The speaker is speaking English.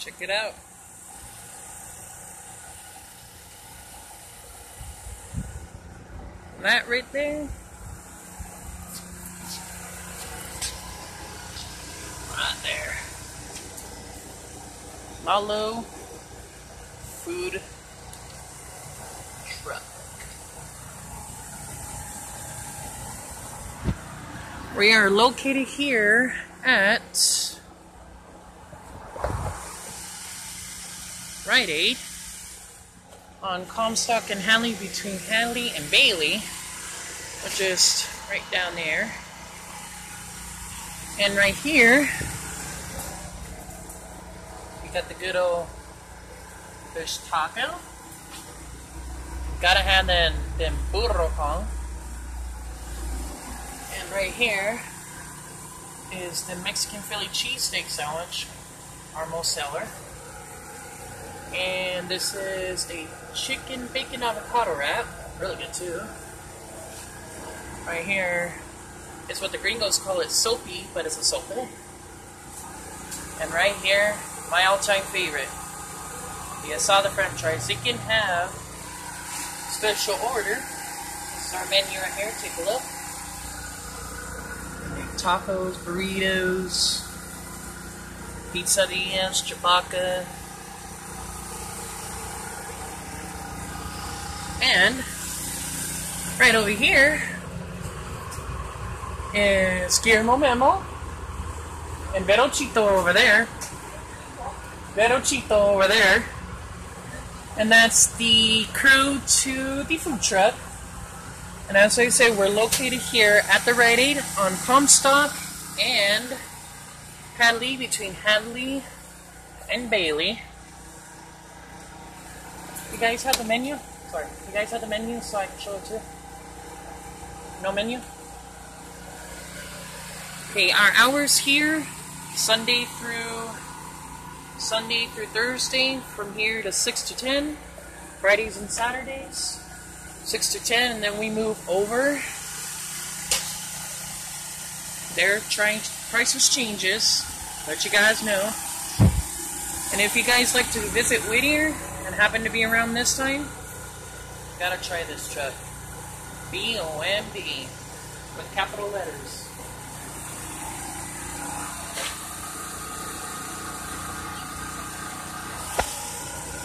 Check it out. That right there. Right there. Lalo Food truck. We are located here at Rite Aid on Comstock and Hanley, between Hanley and Bailey, which is right down there. And right here, we got the good old fish taco. Gotta have them burro con. And right here is the Mexican Philly cheesesteak sandwich, our most seller. And this is a chicken bacon avocado wrap, really good too. Right here is what the gringos call it, soapy, but it's a sopa. And right here, my all-time favorite, the asada french fries. You can have special order. This is our menu right here, take a look. Tacos, burritos, pizzadillas, chabaca, and right over here is Guillermo Memo and Verochito over there. Verochito over there. And that's the crew to the food truck. And as I say, we're located here at the Rite Aid on Comstock and Hadley, between Hadley and Bailey. You guys have the menu? Sorry, you guys have the menu so I can show it to you? No menu? Okay, our hours here, Sunday through Thursday, from here to 6 to 10. Fridays and Saturdays, 6 to 10, and then we move over. They're trying prices changes, let you guys know. And if you guys like to visit Whittier and happen to be around this time, gotta try this truck. BOMB with capital letters.